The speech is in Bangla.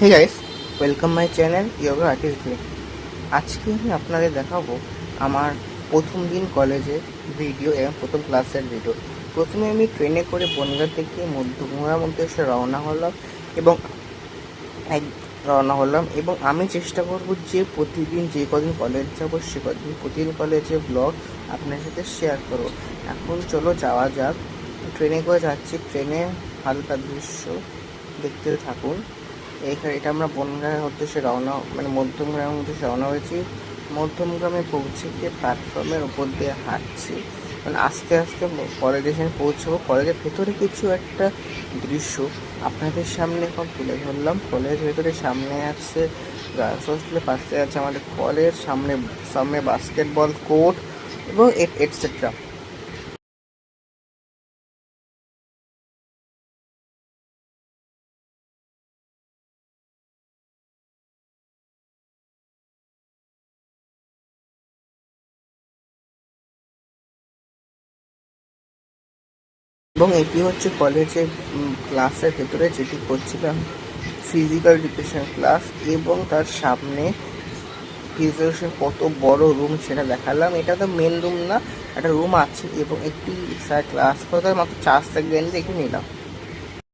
Hey guys, welcome my channel yoga artist day. আজকে আমি আপনাদের দেখাবো আমার প্রথম দিন কলেজের ভিডিও এবং প্রথম ক্লাসের ভিডিও। প্রথমে আমি ট্রেনে করে বনগাঁ থেকে মধ্যমগ্রামের মধ্যে এসে এক রওনা হলাম এবং আমি চেষ্টা করব যে প্রতিদিন যে কদিন কলেজ যাবো সে কদিন প্রতিদিন কলেজের ব্লগ আপনার সাথে শেয়ার করব। এখন চলো যাওয়া যাক। ট্রেনে করে যাচ্ছি, ট্রেনে হালকা দৃশ্য দেখতে থাকুন। এটা আমরা বনগাঁয়ের উদ্দেশ্যে মধ্যমগ্রামের উদ্দেশ্যে রওনা হয়েছি। মধ্যমগ্রামে পৌঁছে গিয়ে প্ল্যাটফর্মের উপর দিয়ে হাঁটছি, আস্তে আস্তে কলেজে এসে পৌঁছবো। কলেজের ভেতরে কিছু একটা দৃশ্য আপনাদের সামনে এখন তুলে ধরলাম। কলেজের ভেতরে সামনে আছে গার্লস হোস্টেলের পাশে আছে আমাদের কলেজ, সামনে সামনে বাস্কেটবল কোর্ট এবং এটসেট্রা। এবং এটি হচ্ছে কলেজের ক্লাসের ভেতরে যেটি করছিলাম, ফিজিক্যাল এডুকেশন ক্লাস। এবং তার সামনে ফিজিক্যাল কত বড় রুম সেটা দেখালাম। এটা তো মেন রুম না, একটা রুম আছে এবং একটি স্যার ক্লাস করতে মাত্র 4 সেকেন্ড দেখে নিলাম।